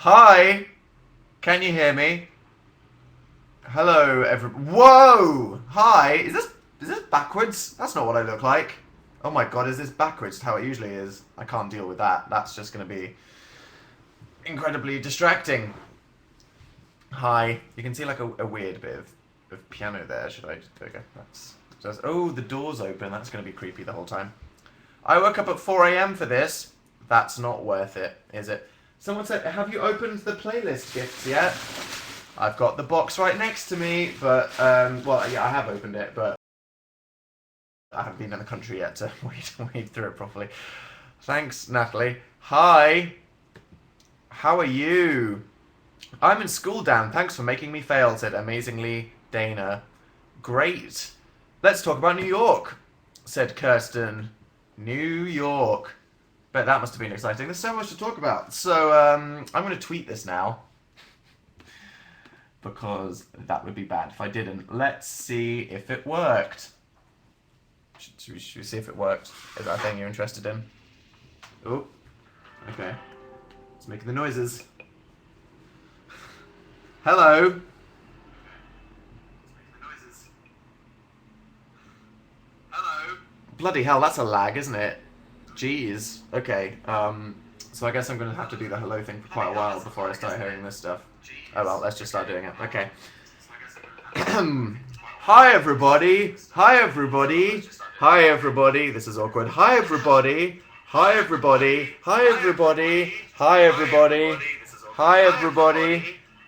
Hi, can you hear me? Hello, Whoa! Hi, is this backwards? That's not what I look like. Oh my god, is this backwards? How it usually is. I can't deal with that. That's just going to be incredibly distracting. Hi, you can see like a weird bit of piano there. Should I? There we go. That's just. Oh, the door's open. That's going to be creepy the whole time. I woke up at 4 a.m. for this. That's not worth it, is it? Someone said, have you opened the playlist gifts yet? I've got the box right next to me, but, well, yeah, I have opened it, but I haven't been in the country yet to wade through it properly. Thanks, Natalie. Hi. How are you? I'm in school, Dan. Thanks for making me fail, said amazingly Dana. Great. Let's talk about New York, said Kirsten. New York. Bet that must have been exciting. There's so much to talk about. So, I'm going to tweet this now. Because that would be bad if I didn't. Let's see if it worked. Should we see if it worked? Is that a thing you're interested in? Oh, okay. It's making the noises. Hello. Hello. Bloody hell, that's a lag, isn't it? Jeez. Okay. So I guess I'm going to have to do the hello thing for quite a while before I start hearing this stuff. Oh well, let's just start doing it. Okay. Hi everybody. Hi everybody. Hi everybody. This is awkward. Hi everybody. Hi everybody. Hi everybody. Hi everybody. Hi everybody.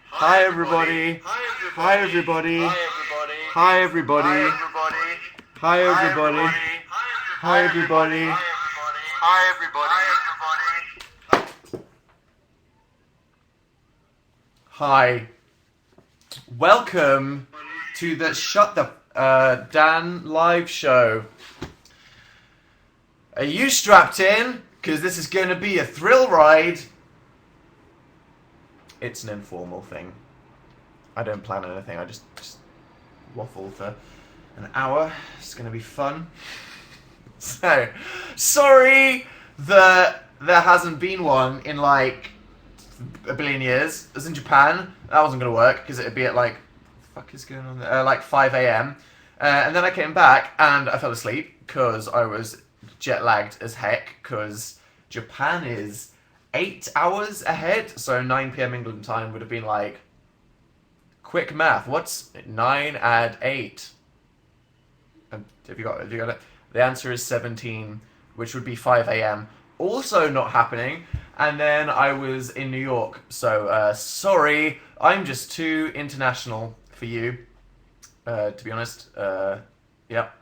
Hi everybody. Hi everybody. Hi everybody. Hi everybody. Hi everybody. Hi everybody. Hi. Welcome to the Shut the Dan live show. Are you strapped in? Because this is going to be a thrill ride. It's an informal thing. I don't plan anything. I just waffle for an hour. It's going to be fun. So, sorry that there hasn't been one in like a billion years. As in Japan, that wasn't going to work because it'd be at like, what the fuck is going on there? Like 5 a.m. And then I came back and I fell asleep because I was jet lagged as heck because Japan is 8 hours ahead. So 9 p.m. England time would have been like, quick math. What's 9 add 8? Have you got it? The answer is 17, which would be 5 a.m. Also not happening. And then I was in New York. So, sorry, I'm just too international for you. To be honest. Yep.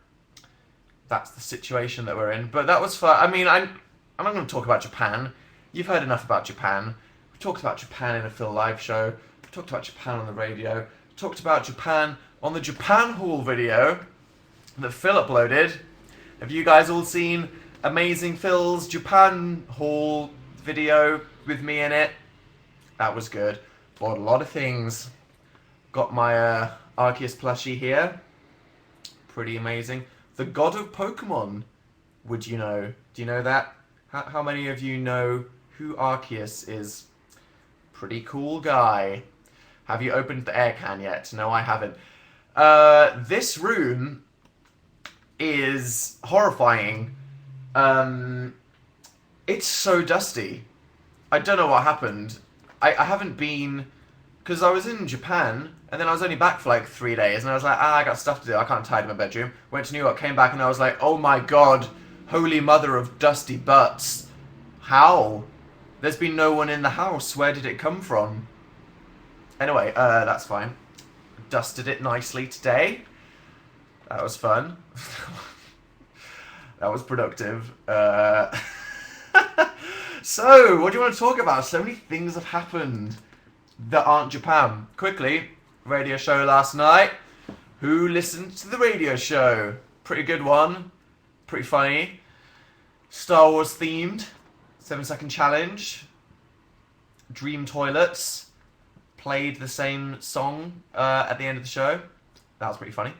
That's the situation that we're in. But that was fun. I mean, I'm not going to talk about Japan. You've heard enough about Japan. We talked about Japan in a Phil Live show. We talked about Japan on the radio. We talked about Japan on the Japan Haul video that Phil uploaded. Have you guys all seen Amazing Phil's Japan Haul video with me in it? That was good. Bought a lot of things. Got my Arceus plushie here. Pretty amazing. The God of Pokemon. Would you know? Do you know that? How many of you know who Arceus is? Pretty cool guy. Have you opened the air can yet? No, I haven't. This room is horrifying. It's so dusty. I don't know what happened. I haven't been... Because I was in Japan, and then I was only back for like 3 days, and I was like, I got stuff to do, I can't tidy my bedroom. Went to New York, came back, and I was like, oh my god, holy mother of dusty butts. How? There's been no one in the house. Where did it come from? Anyway, that's fine. Dusted it nicely today. That was fun. That was productive. So, what do you want to talk about? So many things have happened that aren't Japan. Quickly, radio show last night. Who listened to the radio show? Pretty good one. Pretty funny. Star Wars themed. 7-second challenge. Dream toilets. Played the same song at the end of the show. That was pretty funny.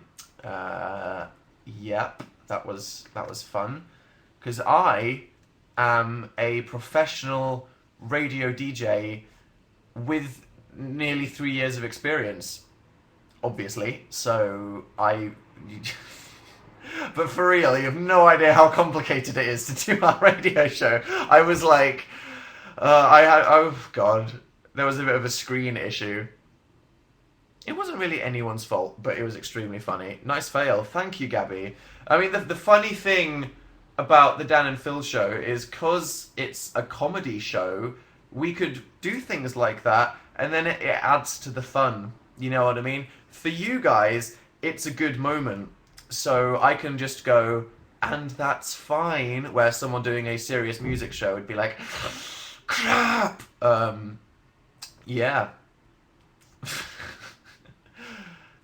Yep, that was fun. Because I am a professional radio DJ with nearly 3 years of experience, obviously. So I. But for real, you have no idea how complicated it is to do our radio show. I was like, oh god, there was a bit of a screen issue. It wasn't really anyone's fault, but it was extremely funny. Nice fail. Thank you, Gabby. I mean, the funny thing about the Dan and Phil show is because it's a comedy show, we could do things like that, and then it adds to the fun. You know what I mean? For you guys, it's a good moment. So I can just go, and that's fine, where someone doing a serious music show would be like, crap! Yeah.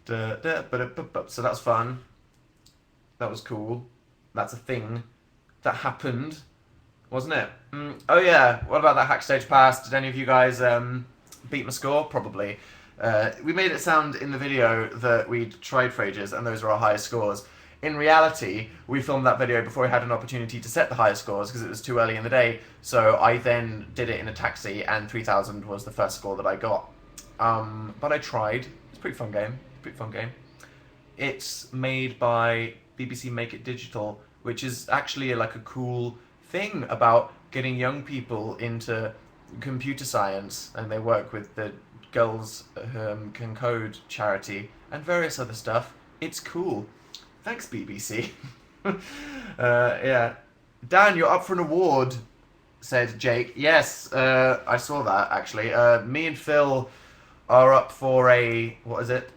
So that's fun. That was cool. That's a thing that happened, wasn't it? Oh yeah, what about that Hackstage Pass? Did any of you guys beat my score? Probably. We made it sound in the video that we'd tried for ages and those were our highest scores. In reality, we filmed that video before we had an opportunity to set the highest scores because it was too early in the day, so I then did it in a taxi and 3000 was the first score that I got. But I tried. It's a pretty fun game. It's made by BBC Make It Digital, which is actually like a cool thing about getting young people into computer science, and they work with the Girls Can Code charity and various other stuff. It's cool. Thanks, BBC. Yeah. Dan, you're up for an award, said Jake. Yes, I saw that, actually. Me and Phil are up for a, what is it?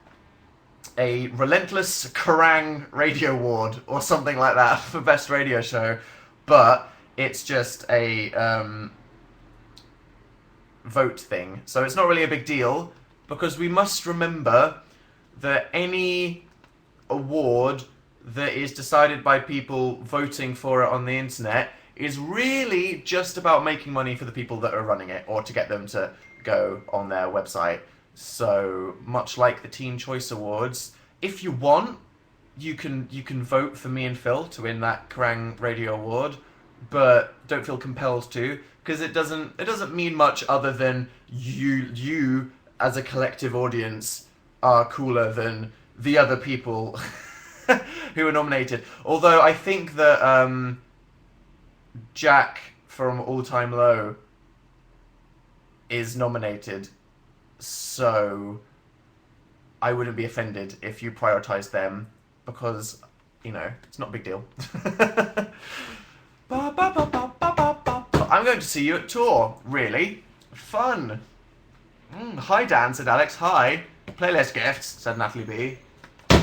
A Relentless Kerrang Radio Award, or something like that, for Best Radio Show. But it's just a vote thing. So it's not really a big deal, because we must remember that any award that is decided by people voting for it on the internet is really just about making money for the people that are running it, or to get them to go on their website. So much like the Teen Choice Awards, if you want, you can vote for me and Phil to win that Kerrang Radio Award, but don't feel compelled to, because it doesn't mean much other than you as a collective audience are cooler than the other people who were nominated. Although I think that Jack from All Time Low is nominated, so I wouldn't be offended if you prioritised them, because, you know, it's not a big deal. I'm going to see you at tour. Really? Fun. Hi, Dan, said Alex. Hi. Playlist gifts, said Natalie B.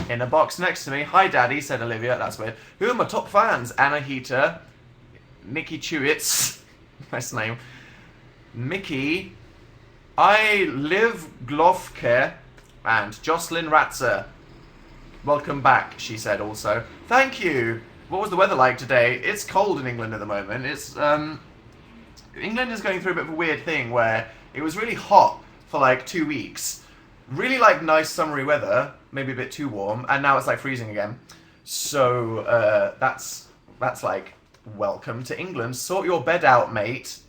In a box next to me. Hi, Daddy, said Olivia. That's weird. Who are my top fans? Anna Heater, Nikki Chewitz, nice name, Mickey, I Live Glofke, and Jocelyn Ratzer. Welcome back, she said also. Thank you. What was the weather like today? It's cold in England at the moment. It's England is going through a bit of a weird thing where it was really hot for like 2 weeks. Really like nice summery weather, maybe a bit too warm, and now it's like freezing again. So that's like, welcome to England. Sort your bed out, mate.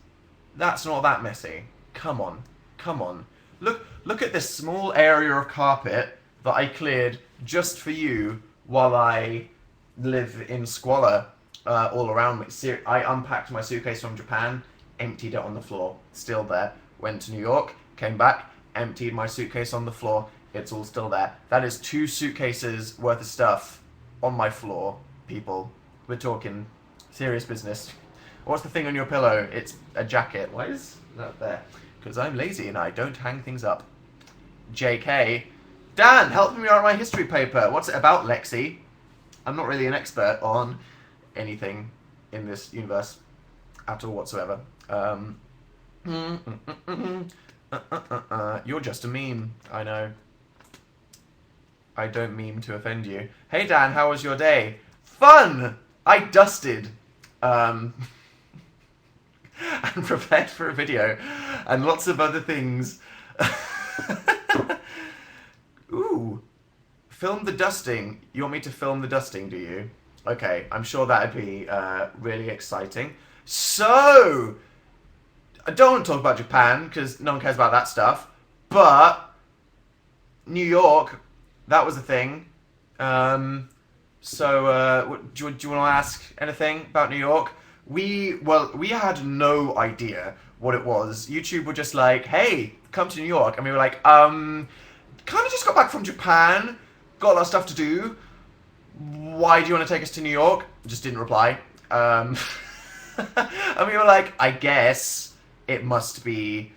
That's not that messy. Come on. Look at this small area of carpet that I cleared just for you while I live in squalor all around me. I unpacked my suitcase from Japan, emptied it on the floor, still there. Went to New York, came back, emptied my suitcase on the floor, it's all still there. That is 2 suitcases worth of stuff on my floor, people. We're talking serious business. What's the thing on your pillow? It's a jacket. Why is that there? Because I'm lazy and I don't hang things up. JK. Dan, help me write my history paper. What's it about, Lexi? I'm not really an expert on anything in this universe at all whatsoever. You're just a meme. I know. I don't mean to offend you. Hey Dan, how was your day? Fun! I dusted. And prepared for a video. And lots of other things. Ooh. Film the dusting. You want me to film the dusting, do you? Okay, I'm sure that'd be really exciting. So, I don't want to talk about Japan because no one cares about that stuff. But New York, that was a thing. Do you want to ask anything about New York? We had no idea what it was. YouTube were just like, hey, come to New York. And we were like, kind of just got back from Japan. Got a lot of stuff to do. Why do you want to take us to New York? Just didn't reply. And we were like, I guess it must be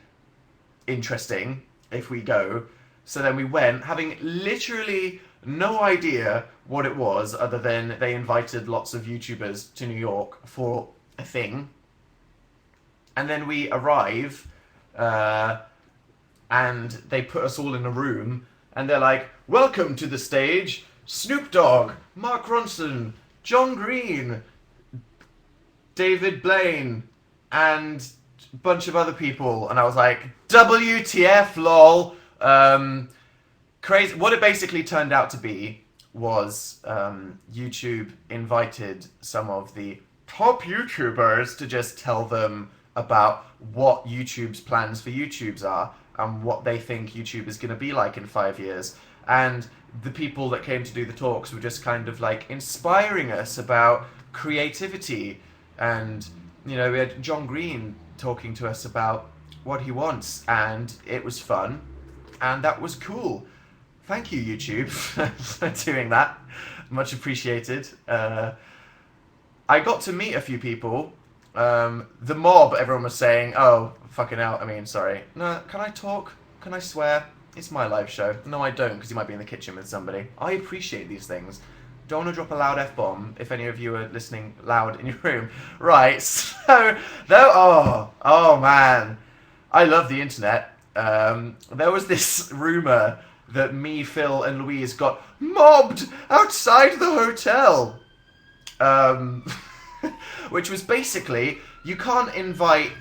interesting if we go. So then we went, having literally no idea what it was, other than they invited lots of YouTubers to New York for a thing. And then we arrive, and they put us all in a room, and they're like, welcome to the stage, Snoop Dogg, Mark Ronson, John Green, David Blaine, and a bunch of other people. And I was like, WTF, lol. Crazy. What it basically turned out to be was YouTube invited some of the top YouTubers to just tell them about what YouTube's plans for YouTubes are and what they think YouTube is going to be like in 5 years. And the people that came to do the talks were just kind of like inspiring us about creativity. And, you know, we had John Green talking to us about what he wants, and it was fun, and that was cool. Thank you, YouTube, for doing that. Much appreciated. I got to meet a few people. The mob, everyone was saying, oh, fucking hell, I mean, sorry. No, can I talk? Can I swear? It's my live show. No, I don't, because you might be in the kitchen with somebody. I appreciate these things. Don't want to drop a loud F-bomb if any of you are listening loud in your room. Right, so, oh man. I love the internet. There was this rumour that me, Phil, and Louise got mobbed outside the hotel. Which was basically, you can't invite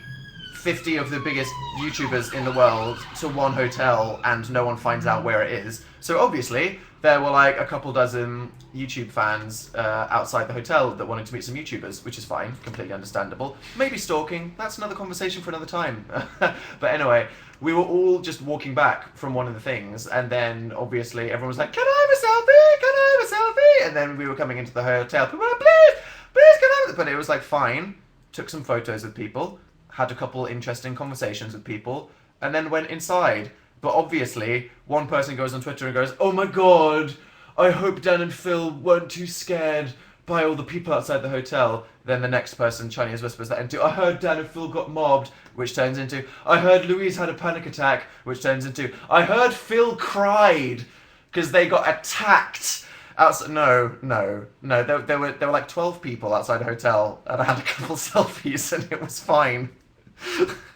50 of the biggest YouTubers in the world to one hotel and no one finds out where it is. So obviously, there were like a couple dozen YouTube fans outside the hotel that wanted to meet some YouTubers, which is fine, completely understandable. Maybe stalking, that's another conversation for another time. But anyway, we were all just walking back from one of the things, and then obviously everyone was like, can I have a selfie? Can I have a selfie? And then we were coming into the hotel, people were like, please can I have it? But it was like, fine, took some photos with people, had a couple interesting conversations with people, and then went inside. But obviously, one person goes on Twitter and goes, oh my god, I hope Dan and Phil weren't too scared by all the people outside the hotel. Then the next person, Chinese whispers that into, I heard Dan and Phil got mobbed, which turns into, I heard Louise had a panic attack, which turns into, I heard Phil cried because they got attacked. Outside, no. There were like 12 people outside a hotel, and I had a couple selfies, and it was fine.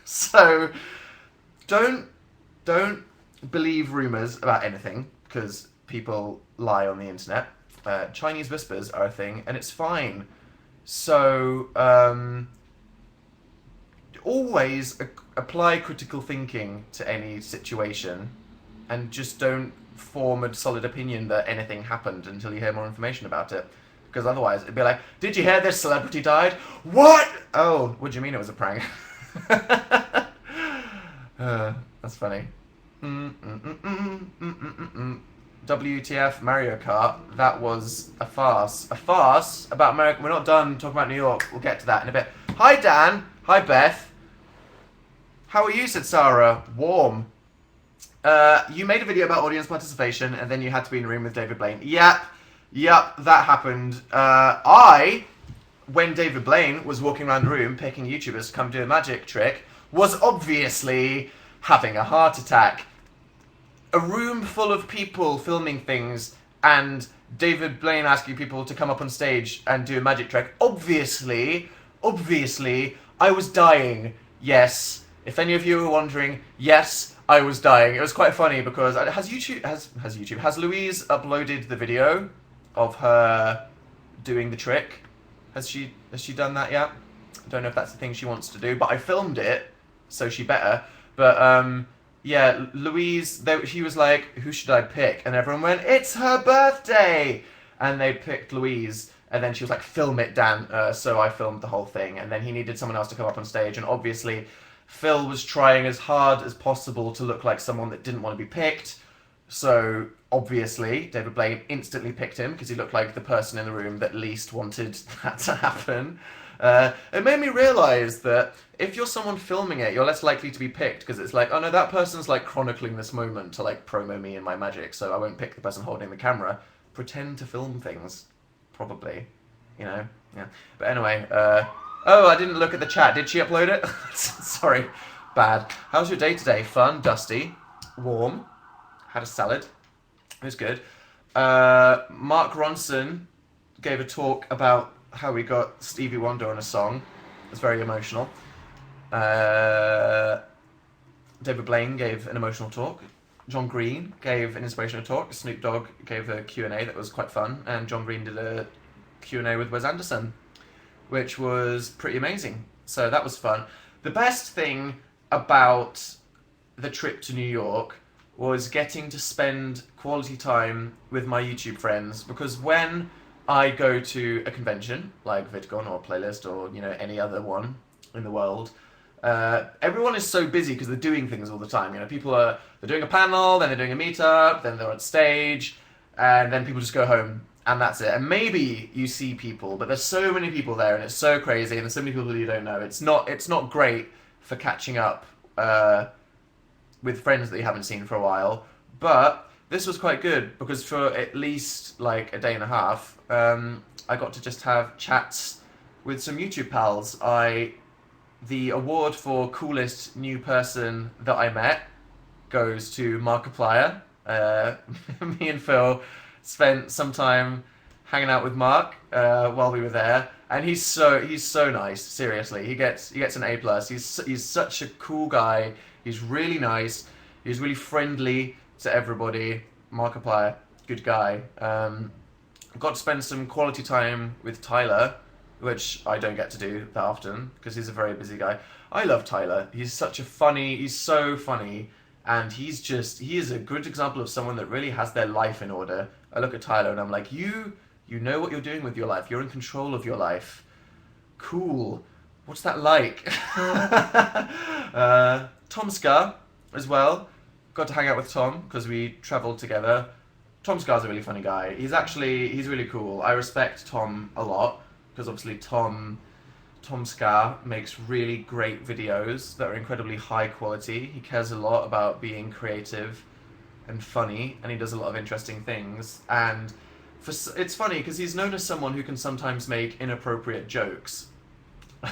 So, don't believe rumours about anything, because people lie on the internet. Chinese whispers are a thing, and it's fine. So, always apply critical thinking to any situation, and just don't form a solid opinion that anything happened until you hear more information about it. Because otherwise, it'd be like, did you hear this celebrity died? What? Oh, what do you mean it was a prank? That's funny. WTF Mario Kart, that was a farce. A farce about America. We're not done talking about New York. We'll get to that in a bit. Hi, Dan. Hi, Beth. How are you, said Sarah. Warm. You made a video about audience participation, and then you had to be in a room with David Blaine. Yep, that happened. When David Blaine was walking around the room picking YouTubers to come do a magic trick, was obviously having a heart attack. A room full of people filming things, and David Blaine asking people to come up on stage and do a magic trick. Obviously, I was dying. Yes. If any of you were wondering, yes, I was dying. It was quite funny because has Louise uploaded the video of her doing the trick? Has she done that yet? I don't know if that's the thing she wants to do, but I filmed it, so she better. But yeah, Louise, she was like, who should I pick? And everyone went, it's her birthday! And they picked Louise, and then she was like, film it, Dan. So I filmed the whole thing, and then he needed someone else to come up on stage, and obviously Phil was trying as hard as possible to look like someone that didn't want to be picked. So obviously, David Blaine instantly picked him because he looked like the person in the room that least wanted that to happen. It made me realise that if you're someone filming it, you're less likely to be picked because it's like, oh no, that person's like chronicling this moment to like promo me and my magic, so I won't pick the person holding the camera. Pretend to film things, probably, you know. Yeah. But anyway, oh, I didn't look at the chat. Did she upload it? Sorry, bad. How's your day today? Fun, dusty, warm. Had a salad. It was good. Mark Ronson gave a talk about how we got Stevie Wonder on a song. It's very emotional. David Blaine gave an emotional talk. John Green gave an inspirational talk. Snoop Dogg gave a Q&A that was quite fun. And John Green did a Q&A with Wes Anderson, which was pretty amazing. So that was fun. The best thing about the trip to New York was getting to spend quality time with my YouTube friends, because when I go to a convention like VidCon or Playlist or, you know, any other one in the world, everyone is so busy because they're doing things all the time. You know, they're doing a panel, then they're doing a meetup, then they're on stage, and then people just go home, and that's it. And maybe you see people, but there's so many people there, and it's so crazy, and there's so many people you don't know. It's not great for catching up with friends that you haven't seen for a while. But this was quite good because for at least like a day and a half, I got to just have chats with some YouTube pals. The award for coolest new person that I met goes to Markiplier. Me and Phil spent some time hanging out with Mark while we were there, and he's so nice. Seriously, he gets an A+. He's such a cool guy. He's really nice. He's really friendly to everybody. Markiplier, good guy. Got to spend some quality time with Tyler, which I don't get to do that often because he's a very busy guy. I love Tyler. He's so funny, and he is a good example of someone that really has their life in order. I look at Tyler and I'm like, you know what you're doing with your life. You're in control of your life. Cool. What's that like? Tom Scar as well. Got to hang out with Tom because we travelled together. Tom Scar's a really funny guy. He's really cool. I respect Tom a lot because obviously Tom Scar makes really great videos that are incredibly high quality. He cares a lot about being creative and funny, and he does a lot of interesting things. And it's funny because he's known as someone who can sometimes make inappropriate jokes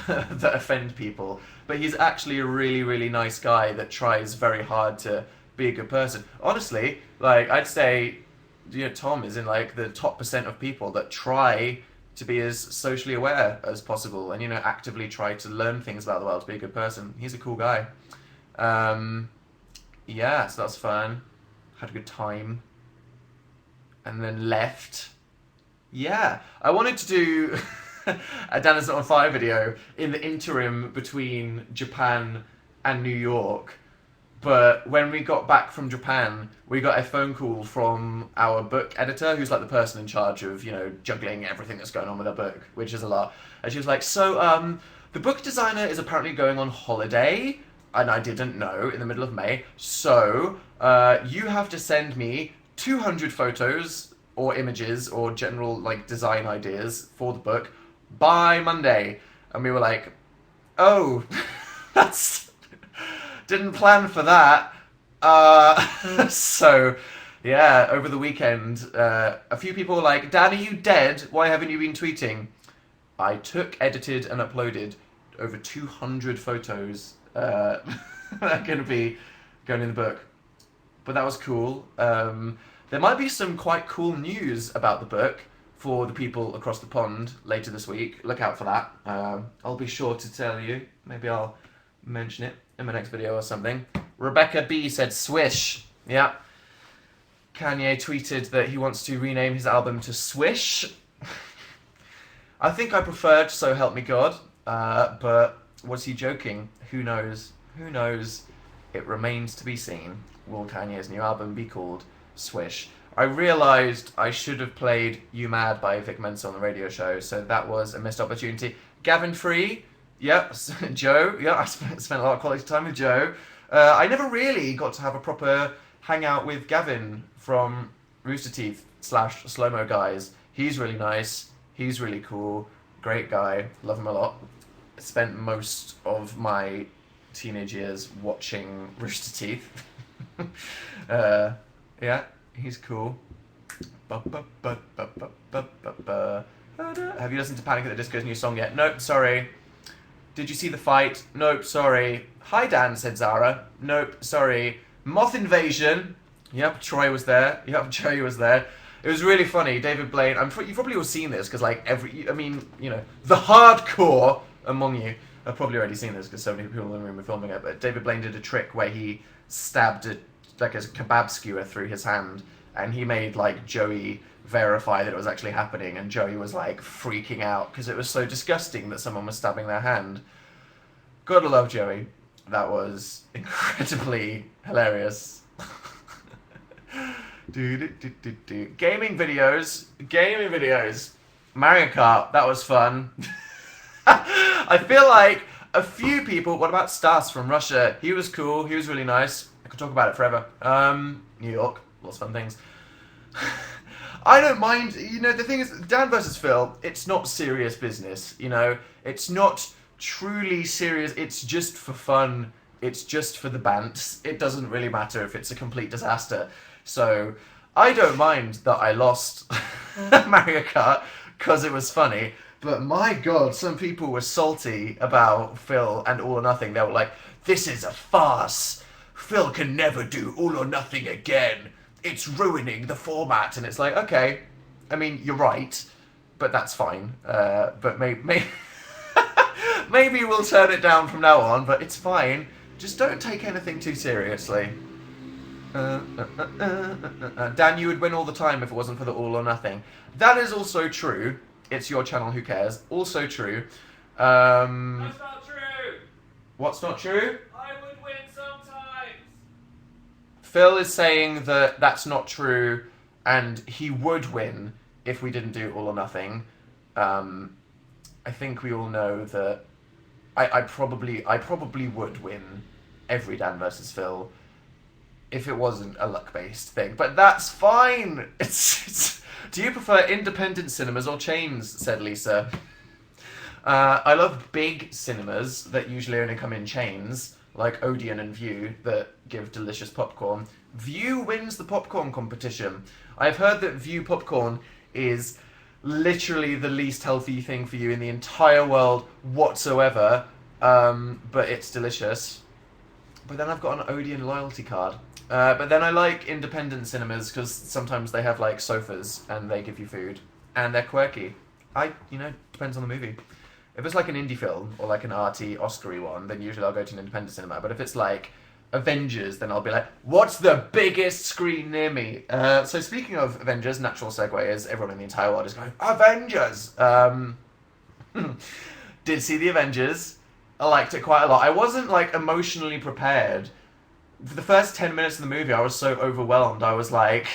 that offend people, but he's actually a really, really nice guy that tries very hard to be a good person. Honestly, like, I'd say, you know, Tom is in like the top % of people that try to be as socially aware as possible and, you know, actively try to learn things about the world to be a good person. He's a cool guy. Yeah, so that's fun. Had a good time. And then left. Yeah, I wanted to do a Dan Is Not On Fire video in the interim between Japan and New York. But when we got back from Japan, we got a phone call from our book editor, who's like the person in charge of, you know, juggling everything that's going on with our book, which is a lot. And she was like, so, the book designer is apparently going on holiday, and I didn't know, in the middle of May, so, you have to send me 200 photos or images or general, like, design ideas for the book by Monday. And we were like, oh, didn't plan for that. So, yeah, over the weekend, a few people were like, Dan, are you dead? Why haven't you been tweeting? I took, edited, and uploaded over 200 photos that are going to be going in the book. But that was cool. There might be some quite cool news about the book for the people across the pond later this week. Look out for that. I'll be sure to tell you. Maybe I'll mention it in my next video or something. Rebecca B said Swish. Yeah. Kanye tweeted that he wants to rename his album to Swish. I think I preferred So Help Me God, but was he joking? Who knows? Who knows? It remains to be seen. Will Kanye's new album be called Swish? I realised I should have played You Mad by Vic Mensa on the radio show, so that was a missed opportunity. Gavin Free Yep, Joe. Yeah, I spent a lot of quality time with Joe. I never really got to have a proper hangout with Gavin from Rooster Teeth / Slow Mo Guys. He's really nice. He's really cool. Great guy. Love him a lot. Spent most of my teenage years watching Rooster Teeth. Yeah, he's cool. Have you listened to Panic at the Disco's new song yet? Nope, sorry. Did you see the fight? Nope, sorry. Hi, Dan, said Zara. Nope, sorry. Moth Invasion. Yep, Troy was there. Yep, Joey was there. It was really funny. David Blaine, you've probably all seen this, because, like, the hardcore among you have probably already seen this, because so many people in the room were filming it, but David Blaine did a trick where he stabbed a kebab skewer through his hand, and he made, like, Joey verify that it was actually happening, and Joey was like freaking out because it was so disgusting that someone was stabbing their hand. Gotta love Joey. That was incredibly hilarious. Gaming videos. Mario Kart, that was fun. I feel like a few people. What about Stas from Russia? He was cool. He was really nice. I could talk about it forever. New York, lots of fun things. I don't mind, the thing is, Dan versus Phil, it's not serious business, It's not truly serious, it's just for fun, it's just for the bants. It doesn't really matter if it's a complete disaster. So, I don't mind that I lost Mario Kart, because it was funny, but my god, some people were salty about Phil and All or Nothing. They were like, this is a farce. Phil can never do All or Nothing again. It's ruining the format, and it's like, okay, I mean, you're right, but that's fine. But maybe we'll turn it down from now on, but it's fine. Just don't take anything too seriously. Dan, you would win all the time if it wasn't for the All or Nothing. That is also true. It's your channel, who cares? Also true. That's not true! What's not true? I would win sometimes! Phil is saying that that's not true, and he would win if we didn't do All or Nothing. I think we all know that I probably would win every Dan versus Phil if it wasn't a luck-based thing. But that's fine! Do you prefer independent cinemas or chains, said Lisa. I love big cinemas that usually only come in chains, like Odeon and View, that give delicious popcorn. View wins the popcorn competition. I've heard that View popcorn is literally the least healthy thing for you in the entire world whatsoever, but it's delicious. But then I've got an Odeon loyalty card. But then I like independent cinemas because sometimes they have like sofas and they give you food and they're quirky. Depends on the movie. If it's like an indie film or like an arty Oscar-y one, then usually I'll go to an independent cinema. But if it's like Avengers, then I'll be like, what's the biggest screen near me? So speaking of Avengers, natural segue is everyone in the entire world is going, Avengers! Did see the Avengers. I liked it quite a lot. I wasn't like emotionally prepared. For the first 10 minutes of the movie, I was so overwhelmed. I was like,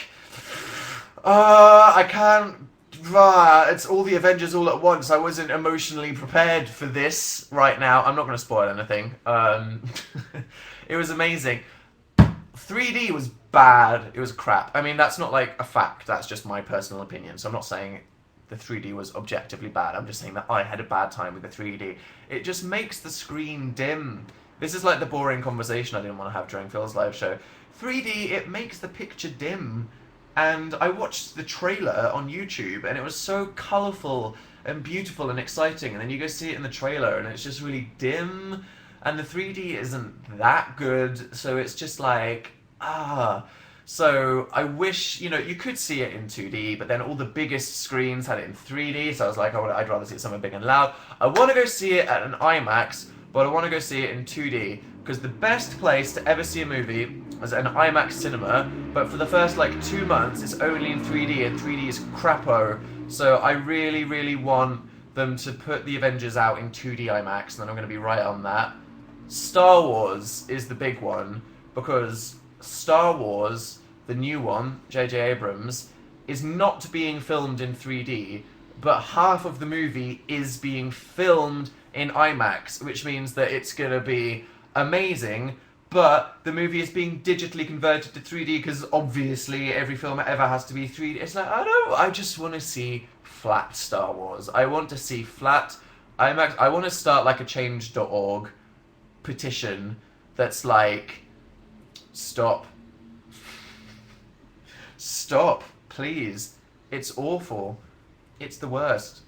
I can't... it's all the Avengers all at once. I wasn't emotionally prepared for this right now. I'm not going to spoil anything. It was amazing. 3D was bad. It was crap. I mean, that's not like a fact. That's just my personal opinion. So I'm not saying the 3D was objectively bad. I'm just saying that I had a bad time with the 3D. It just makes the screen dim. This is like the boring conversation I didn't want to have during Phil's live show. 3D, it makes the picture dim. And I watched the trailer on YouTube, and it was so colourful and beautiful and exciting. And then you go see it in the trailer, and it's just really dim. And the 3D isn't that good, so it's just like, So I wish, you could see it in 2D, but then all the biggest screens had it in 3D, so I was like, I'd rather see it somewhere big and loud. I want to go see it at an IMAX, but I want to go see it in 2D, because the best place to ever see a movie is an IMAX cinema, but for the first, 2 months, it's only in 3D, and 3D is crapo, so I really, really want them to put the Avengers out in 2D IMAX, and then I'm going to be right on that. Star Wars is the big one, because Star Wars, the new one, J.J. Abrams, is not being filmed in 3D, but half of the movie is being filmed in IMAX, which means that it's going to be amazing. But the movie is being digitally converted to 3D because obviously every film ever has to be 3D. It's like, I just want to see flat Star Wars. I want to see flat IMAX. I want to start like a change.org petition that's like, stop, please. It's awful. It's the worst.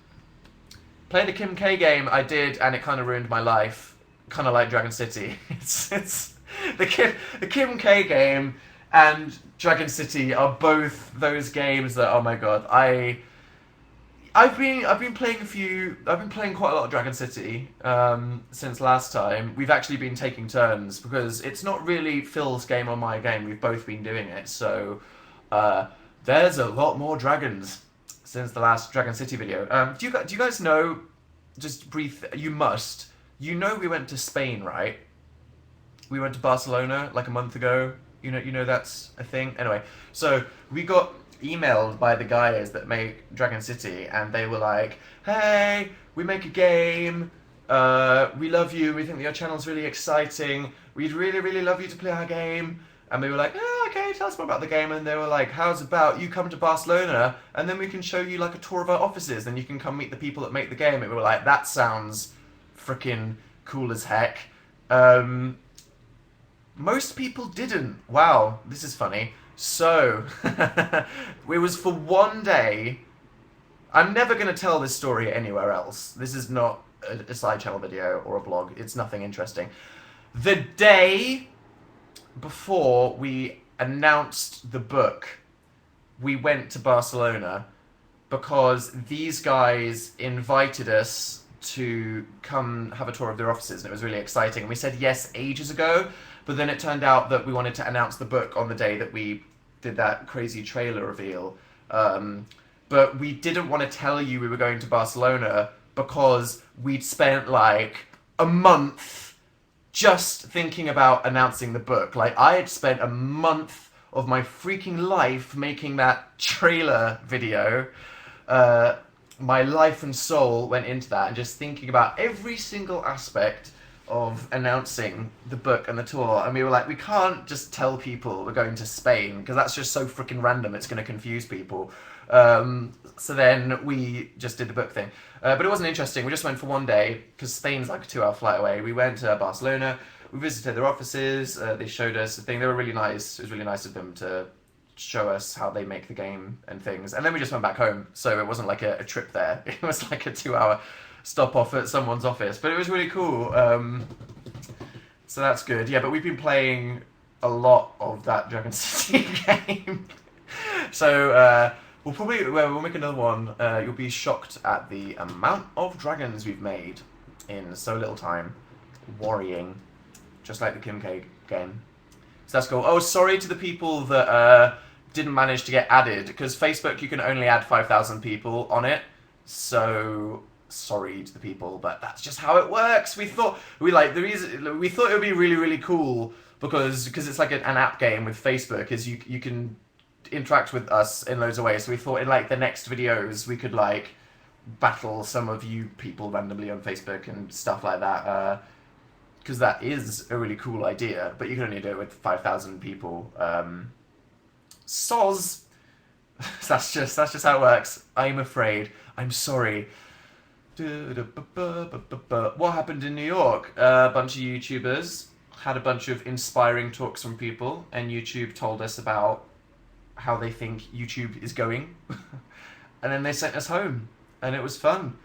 Play the Kim K game I did, and it kind of ruined my life. Kind of like Dragon City. It's the Kim K game and Dragon City are both those games that, oh my god, I've been playing quite a lot of Dragon City since last time. We've actually been taking turns because it's not really Phil's game or my game. We've both been doing it, so there's a lot more dragons since the last Dragon City video. Do you guys know? Just brief. You must. You know we went to Spain, right? We went to Barcelona like a month ago. You know that's a thing. Anyway, so we got emailed by the guys that make Dragon City, and they were like, "Hey, we make a game. We love you. We think that your channel's really exciting. We'd really, really love you to play our game." And we were like, "Oh, okay, tell us more about the game." And they were like, "How's about you come to Barcelona, and then we can show you like a tour of our offices, and you can come meet the people that make the game." And we were like, "That sounds freaking cool as heck." Most people didn't. Wow, this is funny. So, it was for one day. I'm never going to tell this story anywhere else. This is not a side channel video or a blog. It's nothing interesting. The day before we announced the book, we went to Barcelona because these guys invited us to come have a tour of their offices, and it was really exciting. And we said yes ages ago, but then it turned out that we wanted to announce the book on the day that we did that crazy trailer reveal. But we didn't want to tell you we were going to Barcelona because we'd spent like a month just thinking about announcing the book. Like, I had spent a month of my freaking life making that trailer video. My life and soul went into that, and just thinking about every single aspect of announcing the book and the tour. And we were like, we can't just tell people we're going to Spain because that's just so freaking random, it's going to confuse people. So then we just did the book thing. But it wasn't interesting. We just went for one day because Spain's like a 2-hour flight away. We went to Barcelona, we visited their offices, they showed us the thing. They were really nice. It was really nice of them to show us how they make the game and things. And then we just went back home. So it wasn't like a trip there. It was like a 2-hour stop off at someone's office. But it was really cool. So that's good. Yeah, but we've been playing a lot of that Dragon City game. So we'll make another one. You'll be shocked at the amount of dragons we've made in so little time. Worrying. Just like the Kim K game. So that's cool. Oh, sorry to the people that didn't manage to get added, because Facebook, you can only add 5,000 people on it. So sorry to the people, but that's just how it works. We thought it would be really, really cool because it's like an app game with Facebook. Is you can interact with us in loads of ways. So we thought in like the next videos we could like battle some of you people randomly on Facebook and stuff like that. Because that is a really cool idea, but you can only do it with 5,000 people. Soz. That's just how it works. I'm afraid. I'm sorry. What happened in New York? A bunch of YouTubers had a bunch of inspiring talks from people, and YouTube told us about how they think YouTube is going. And then they sent us home, and it was fun.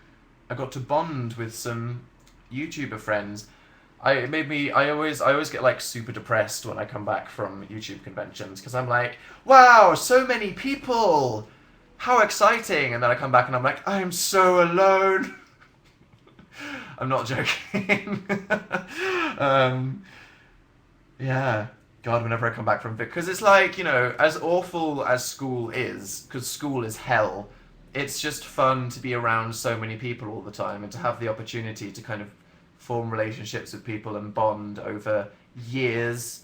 I got to bond with some YouTuber friends. I always get like super depressed when I come back from YouTube conventions because I'm like, wow, so many people, how exciting! And then I come back and I'm like, I'm so alone. I'm not joking. Yeah, God, whenever I come back from because it's like, you know, as awful as school is, because school is hell, it's just fun to be around so many people all the time and to have the opportunity to kind of form relationships with people and bond over years.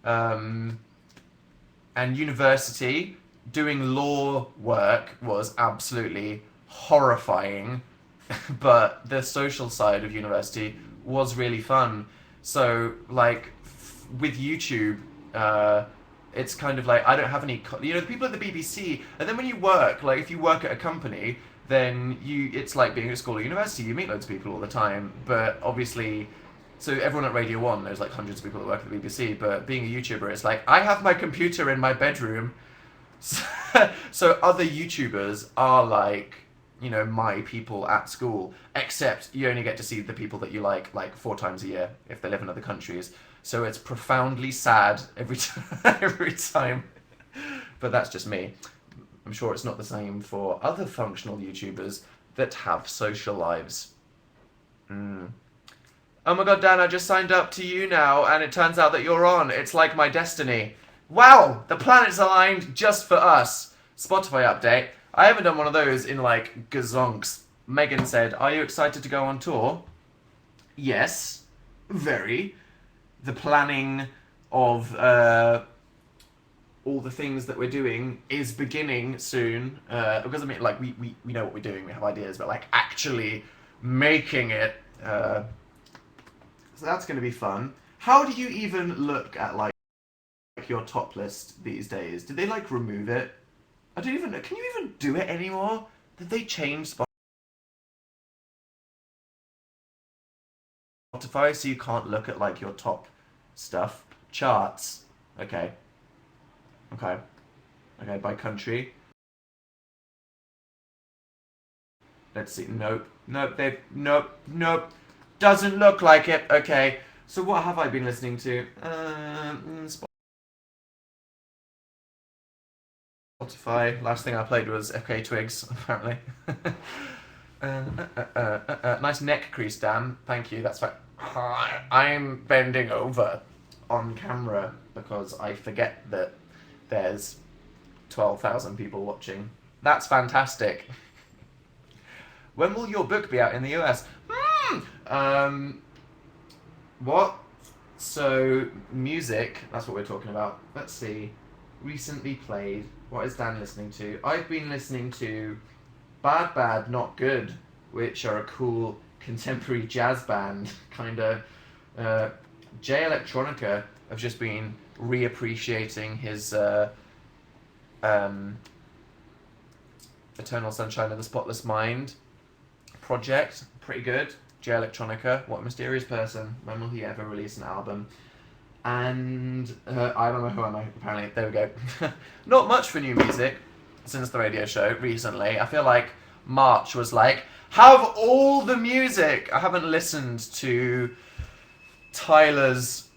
And university, doing law work was absolutely horrifying. but the social side of university was really fun. So like with YouTube, it's kind of like I don't have any, the people at the BBC, and then when you work, like if you work at a company, then it's like being at school or university. You meet loads of people all the time, but obviously. So everyone at Radio 1, there's like hundreds of people that work at the BBC, but being a YouTuber, it's like, I have my computer in my bedroom. So other YouTubers are like, my people at school, except you only get to see the people that you like 4 times a year if they live in other countries. So it's profoundly sad every every time. But that's just me. I'm sure it's not the same for other functional YouTubers that have social lives. Oh my god, Dan, I just signed up to Younow, and it turns out that you're on. It's like my destiny. Wow, the planets aligned just for us. Spotify update. I haven't done one of those in like gazonks. Megan said, are you excited to go on tour? Yes, very. The planning of all the things that we're doing is beginning soon. Because I mean, like, we know what we're doing, we have ideas, but like actually making it... So that's going to be fun. How do you even look at like your top list these days? Did they like remove it? I don't even know. Can you even do it anymore? Did they change Spotify so you can't look at like your top stuff? Charts. Okay. Okay. Okay, by country. Let's see. Nope. Nope. Nope. Doesn't look like it. Okay. So what have I been listening to? Spotify. Last thing I played was FK Twigs, apparently. Nice neck crease, Dan. Thank you. That's fine. I'm bending over on camera because I forget that there's 12,000 people watching. That's fantastic. When will your book be out in the US? What? So, music, that's what we're talking about. Let's see. Recently played. What is Dan listening to? I've been listening to Bad Bad Not Good, which are a cool contemporary jazz band, kind of. Jay Electronica have just been reappreciating his Eternal Sunshine of the Spotless Mind project. Pretty good. Jay Electronica, what a mysterious person. When will he ever release an album? And I don't know who am I, apparently. There we go. Not much for new music since the radio show recently. I feel like March was like, have all the music. I haven't listened to Tyler's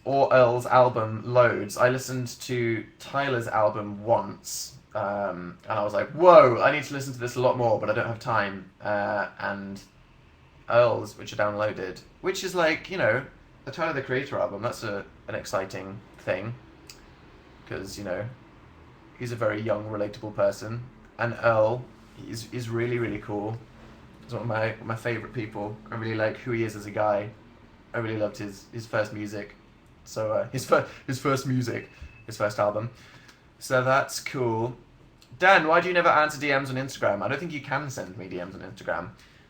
or Earl's album loads. I listened to Tyler's album once, and I was like, whoa, I need to listen to this a lot more, but I don't have time. And Earl's, which are downloaded, which is like, the Tyler the Creator album, that's an exciting thing, because, he's a very young, relatable person, and Earl is really, really cool. He's one of my favourite people. I really like who he is as a guy. I really loved his first music. So, his first album. So that's cool. Dan, why do you never answer DMs on Instagram? I don't think you can send me DMs on Instagram.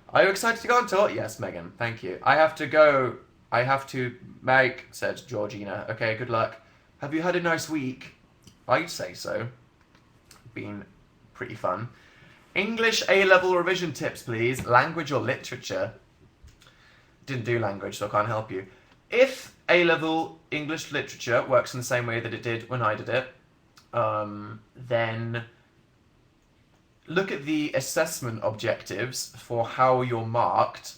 Are you excited to go on tour? Yes, Megan. Thank you. I have to go. I have to make, said Georgina. Okay, good luck. Have you had a nice week? I'd say so. Been pretty fun. English A-level revision tips, please. Language or literature? Didn't do language, so I can't help you. If A-level English literature works in the same way that it did when I did it, then look at the assessment objectives for how you're marked.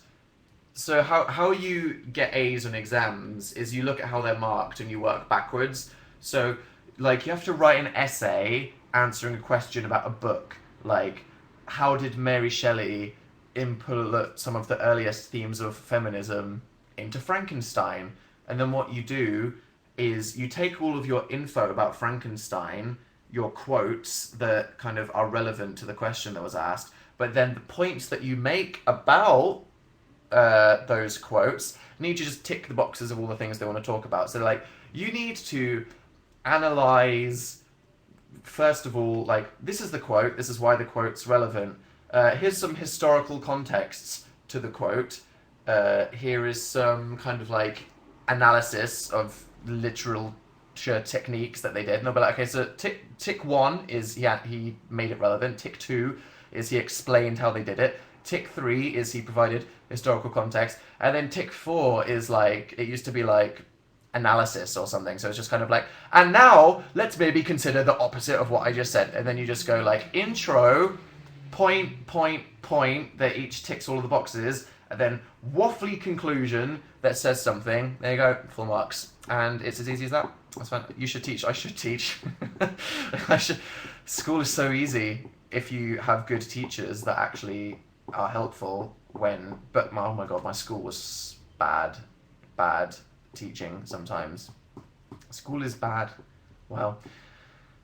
So how you get A's on exams is you look at how they're marked and you work backwards. So, like, you have to write an essay answering a question about a book. Like, how did Mary Shelley input some of the earliest themes of feminism into Frankenstein? And then what you do is you take all of your info about Frankenstein, your quotes that kind of are relevant to the question that was asked, but then the points that you make about those quotes need to just tick the boxes of all the things they want to talk about. So, like, you need to analyze, first of all, like, this is the quote, this is why the quote's relevant. Here's some historical contexts to the quote. Here is some kind of like analysis of literal techniques that they did. And they'll be like, okay, so tick 1 is he made it relevant. Tick 2 is he explained how they did it. Tick 3 is he provided historical context. And then tick 4 is like, it used to be like analysis or something. So it's just kind of like, and now let's maybe consider the opposite of what I just said. And then you just go like intro, point, that each ticks all of the boxes, and then waffly conclusion that says something. There you go, full marks. And it's as easy as that. That's fine. You should teach. I should teach. School is so easy if you have good teachers that actually are helpful when... But, oh my god, my school was bad teaching sometimes. School is bad. Well,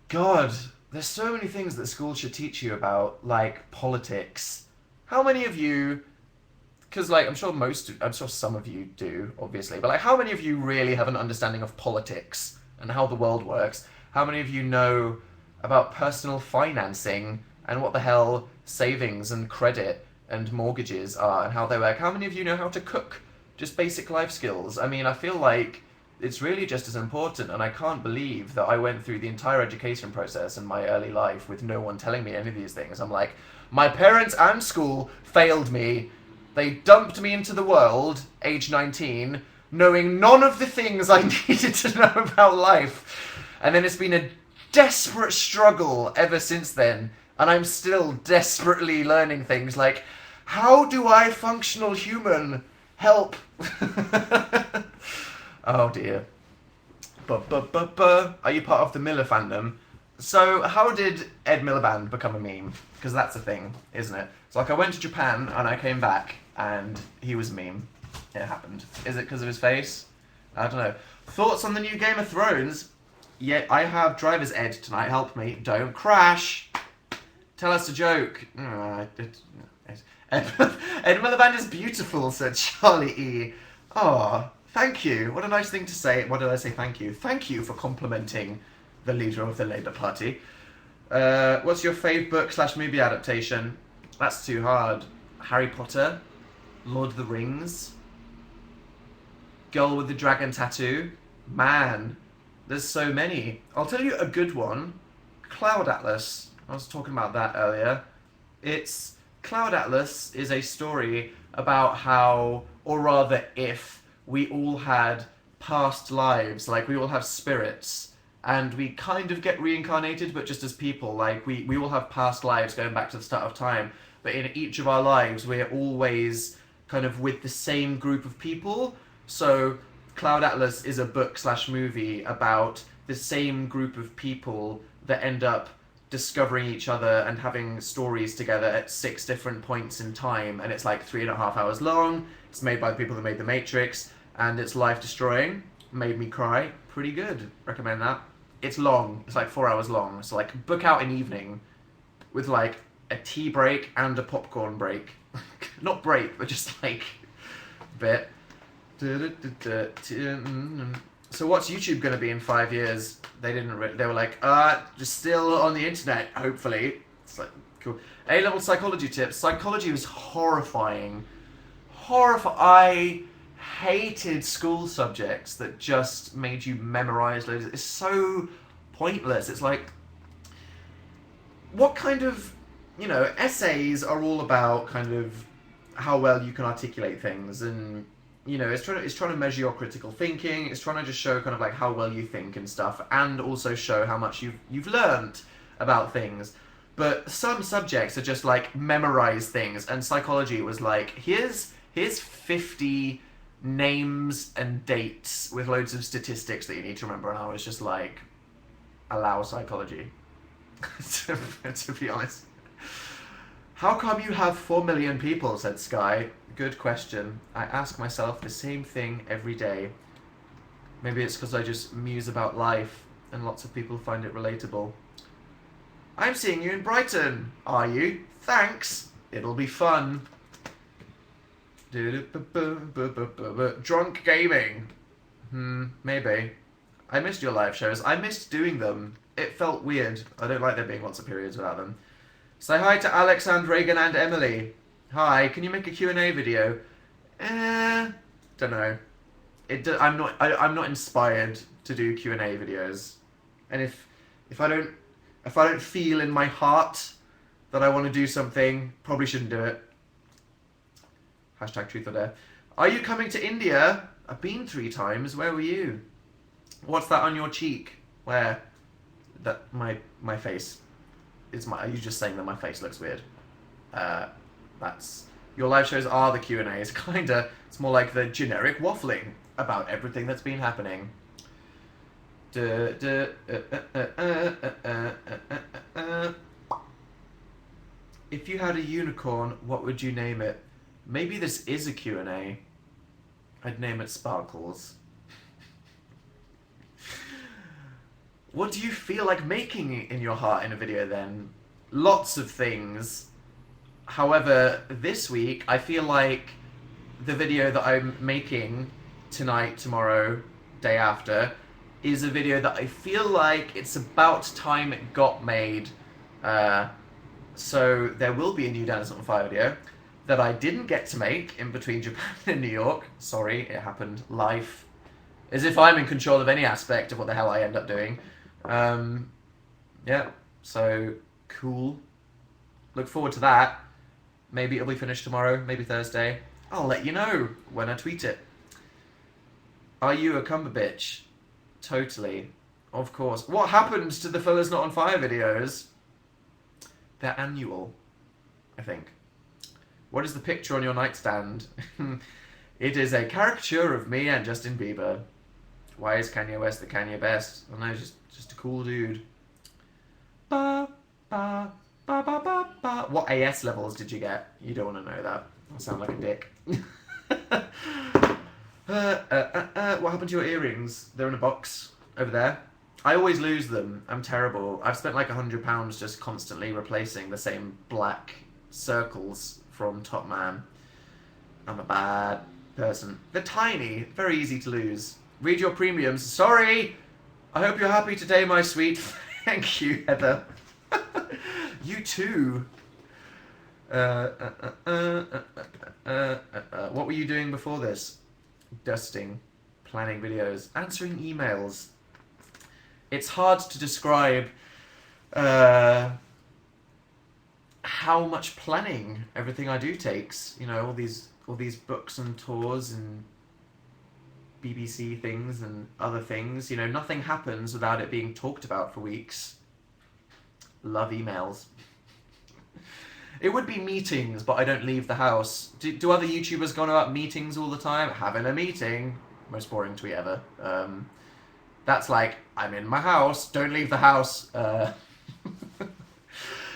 God, there's so many things that school should teach you about, like politics. How many of you... Because, like, I'm sure some of you do, obviously, but, like, how many of you really have an understanding of politics and how the world works? How many of you know about personal financing and what the hell savings and credit and mortgages are and how they work? How many of you know how to cook? Just basic life skills. I mean, I feel like it's really just as important, and I can't believe that I went through the entire education process in my early life with no one telling me any of these things. I'm like, my parents and school failed me. They dumped me into the world, age 19, knowing none of the things I needed to know about life. And then it's been a desperate struggle ever since then. And I'm still desperately learning things like, how do I, functional human, help? Oh dear. Are you part of the Miller fandom? So, how did Ed Miliband become a meme? Because that's a thing, isn't it? It's like I went to Japan and I came back and he was a meme. It happened. Is it because of his face? I don't know. Thoughts on the new Game of Thrones? Yeah, I have driver's ed tonight. Help me. Don't crash. Tell us a joke. Ed Miliband is beautiful, said Charlie E. Oh, thank you. What a nice thing to say. What did I say? Thank you. Thank you for complimenting the leader of the Labour Party. What's your fave book/movie adaptation? That's too hard. Harry Potter, Lord of the Rings, Girl with the Dragon Tattoo. Man, there's so many. I'll tell you a good one. Cloud Atlas. I was talking about that earlier. Cloud Atlas is a story about how, or rather if, we all had past lives, like we all have spirits, and we kind of get reincarnated, but just as people. Like, we all have past lives going back to the start of time, but in each of our lives, we're always kind of with the same group of people. So, Cloud Atlas is a book/movie about the same group of people that end up discovering each other and having stories together at 6 different points in time, and it's like 3.5 hours long. It's made by the people that made The Matrix, and it's life-destroying. Made me cry. Pretty good. Recommend that. It's long. It's like 4 hours long. So like book out an evening with like a tea break and a popcorn break. Not break, but just like a bit. So what's YouTube going to be in 5 years? They didn't. They were like, just still on the internet, hopefully. It's like, cool. A-level psychology tips. Psychology was horrifying. I hated school subjects that just made you memorize loads. It's so pointless. It's like, what kind of, essays are all about kind of how well you can articulate things, and it's trying to measure your critical thinking. It's trying to just show kind of like how well you think and stuff, and also show how much you've learned about things. But some subjects are just like memorize things, and psychology was like, here's 50 names and dates with loads of statistics that you need to remember, and I was just like, allow psychology. to be honest. How come you have 4 million people, said Sky. Good question. I ask myself the same thing every day. Maybe it's because I just muse about life and lots of people find it relatable. I'm seeing you in Brighton. Are you? Thanks. It'll be fun. Drunk gaming. Maybe. I missed your live shows. I missed doing them. It felt weird. I don't like there being lots of periods without them. Say hi to Alexand, Reagan, and Emily. Hi, can you make a Q&A video? Don't know. I'm not inspired to do Q&A videos. And if I don't feel in my heart that I want to do something, probably shouldn't do it. Hashtag truth or dare. Are you coming to India? I've been 3 times. Where were you? What's that on your cheek? Where? That my face. Are you just saying that my face looks weird? That's your live shows are the Q&As. Kinda. It's more like the generic waffling about everything that's been happening. If you had a unicorn, what would you name it? Maybe this is a Q&A. I'd name it Sparkles. What do you feel like making in your heart in a video then? Lots of things. However, this week, I feel like the video that I'm making tonight, tomorrow, day after, is a video that I feel like it's about time it got made. So there will be a new Dance on Fire video that I didn't get to make in between Japan and New York. Sorry, it happened. Life. As if I'm in control of any aspect of what the hell I end up doing. Yeah, so cool. Look forward to that. Maybe it'll be finished tomorrow, maybe Thursday. I'll let you know when I tweet it. Are you a cumber bitch? Totally. Of course. What happened to the Fellas Not on Fire videos? They're annual, I think. What is the picture on your nightstand? It is a caricature of me and Justin Bieber. Why is Kanye West the Kanye best? I don't know, just a cool dude. Ba, ba, ba, ba, ba, ba. What AS levels did you get? You don't want to know that. I sound like a dick. What happened to your earrings? They're in a box over there. I always lose them. I'm terrible. I've spent like £100 just constantly replacing the same black circles from Top Man. I'm a bad person. They're tiny, very easy to lose. Read your premiums. Sorry! I hope you're happy today, my sweet. Thank you, Heather. You too. What were you doing before this? Dusting, planning videos, answering emails. It's hard to describe how much planning everything I do takes. You know, all these books and tours and BBC things and other things. You know, nothing happens without it being talked about for weeks. Love emails. It would be meetings, but I don't leave the house. Do other YouTubers go on about meetings all the time? Having a meeting. Most boring tweet ever. That's like, I'm in my house, don't leave the house.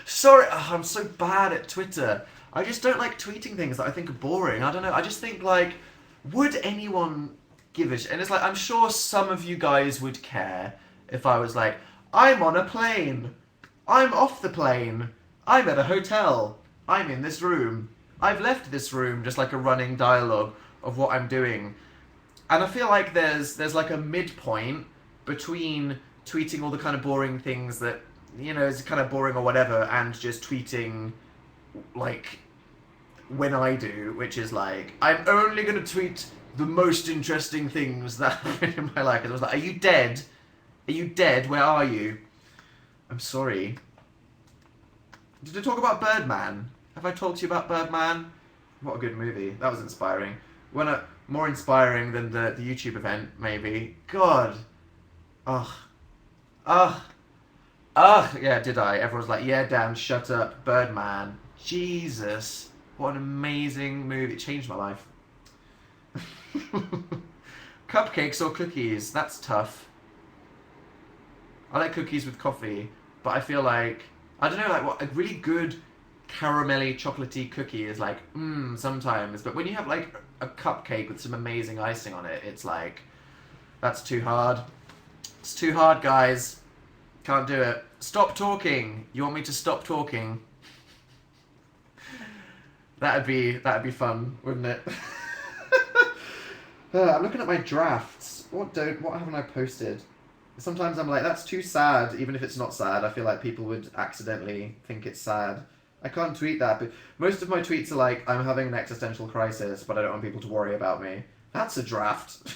Sorry, I'm so bad at Twitter. I just don't like tweeting things that I think are boring. I don't know, I just think like, would anyone give a shit? And it's like, I'm sure some of you guys would care if I was like, I'm on a plane. I'm off the plane. I'm at a hotel. I'm in this room. I've left this room, just like a running dialogue of what I'm doing. And I feel like there's like a midpoint between tweeting all the kind of boring things that, you know, is kind of boring or whatever, and just tweeting like when I do, which is like, I'm only going to tweet the most interesting things that happen in my life. And I was like, are you dead? Are you dead? Where are you? I'm sorry. Did I talk about Birdman? Have I talked to you about Birdman? What a good movie. That was inspiring. More inspiring than the YouTube event, maybe. God. Ugh. Yeah, did I? Everyone's like, yeah, Dan, shut up. Birdman. Jesus. What an amazing movie. It changed my life. Cupcakes or cookies? That's tough. I like cookies with coffee, but I feel like, I don't know, like what a really good caramelly chocolatey cookie is like, sometimes. But when you have like a cupcake with some amazing icing on it, it's like, that's too hard. It's too hard, guys. Can't do it. Stop talking. You want me to stop talking? That'd be fun, wouldn't it? I'm looking at my drafts. What haven't I posted? Sometimes I'm like, that's too sad, even if it's not sad. I feel like people would accidentally think it's sad. I can't tweet that, but most of my tweets are like, I'm having an existential crisis, but I don't want people to worry about me. That's a draft.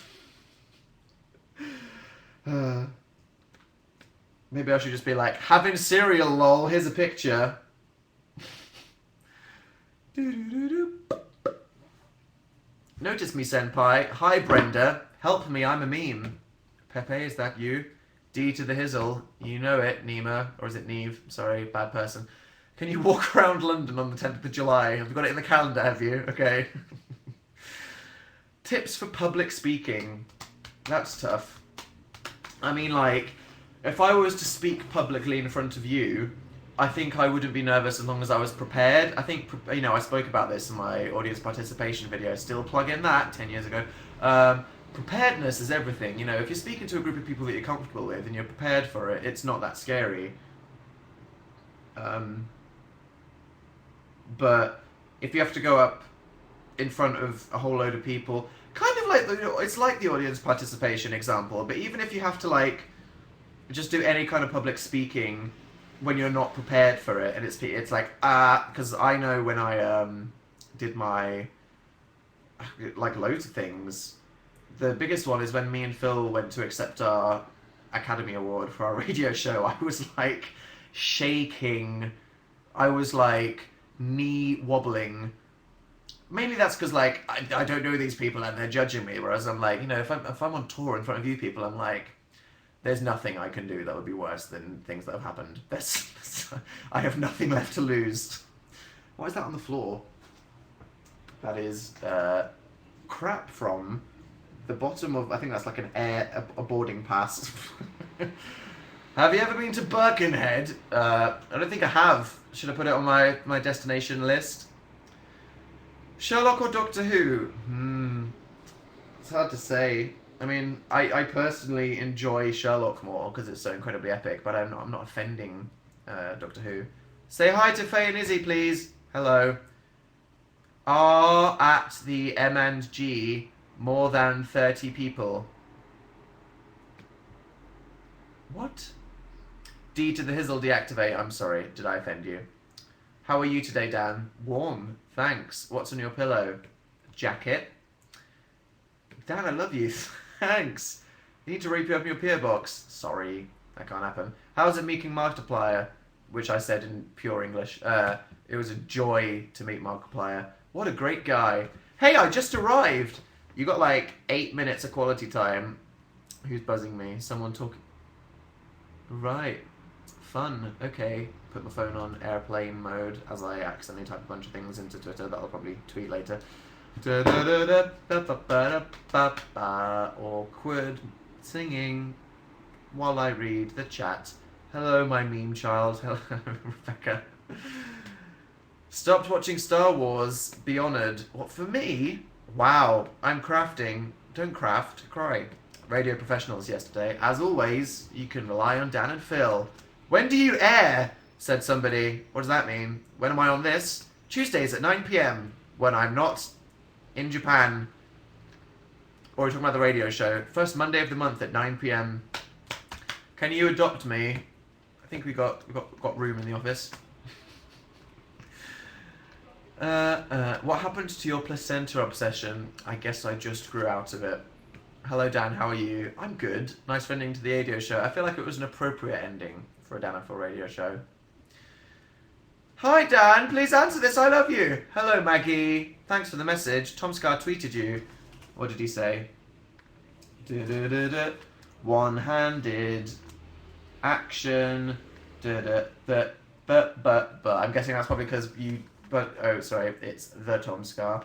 Maybe I should just be like, having cereal, lol, here's a picture. Notice me, senpai. Hi, Brenda. Help me, I'm a meme. Pepe, is that you? D to the hizzle. You know it, Nima. Or is it Neve? Sorry, bad person. Can you walk around London on the 10th of July? Have you got it in the calendar, have you? Okay. Tips for public speaking. That's tough. I mean, like, if I was to speak publicly in front of you, I think I wouldn't be nervous as long as I was prepared. I think, you know, I spoke about this in my audience participation video. Still plug in that 10 years ago. Preparedness is everything. You know, if you're speaking to a group of people that you're comfortable with and you're prepared for it, it's not that scary. But if you have to go up in front of a whole load of people, kind of like it's like the audience participation example. But even if you have to like just do any kind of public speaking when you're not prepared for it, and it's like because I know when I did my like loads of things. The biggest one is when me and Phil went to accept our Academy Award for our radio show. I was like shaking. I was like knee wobbling. Mainly that's because like I don't know these people and they're judging me. Whereas I'm like, you know, if I'm on tour in front of you people, I'm like, there's nothing I can do that would be worse than things that have happened. I have nothing left to lose. What is that on the floor? That is crap from the bottom of, I think that's like a boarding pass. Have you ever been to Birkenhead? I don't think I have. Should I put it on my destination list? Sherlock or Doctor Who? It's hard to say. I mean, I personally enjoy Sherlock more because it's so incredibly epic, but I'm not offending Doctor Who. Say hi to Faye and Izzy, please. Hello. Are at the M&G more than 30 people? What? D to the hizzle deactivate. I'm sorry. Did I offend you? How are you today, Dan? Warm. Thanks. What's on your pillow? Jacket. Dan, I love you. Thanks. You need to reopen your PO box. Sorry. That can't happen. How's it meeting Markiplier? Which I said in pure English. It was a joy to meet Markiplier. What a great guy. Hey, I just arrived. You got like 8 minutes of quality time. Who's buzzing me? Someone talking. Right. Fun. Okay. Put my phone on airplane mode as I accidentally type a bunch of things into Twitter that I'll probably tweet later. Awkward singing while I read the chat. Hello, my meme child. Hello, Rebecca. Stopped watching Star Wars. Be honoured. What, for me? Wow. I'm crafting. Don't craft. Cry. Radio professionals yesterday. As always, you can rely on Dan and Phil. When do you air? Said somebody. What does that mean? When am I on this? Tuesdays at 9 p.m. when I'm not in Japan. Or we're talking about the radio show. First Monday of the month at 9 p.m. Can you adopt me? I think we got room in the office. What happened to your placenta obsession? I guess I just grew out of it. Hello, Dan. How are you? I'm good. Nice ending to the radio show. I feel like it was an appropriate ending for a Dan and Phil radio show. Hi, Dan. Please answer this. I love you. Hello, Maggie. Thanks for the message. Tom Scar tweeted you. What did he say? One-handed action. But. I'm guessing that's probably because you. But oh, sorry. It's the Tom Scar.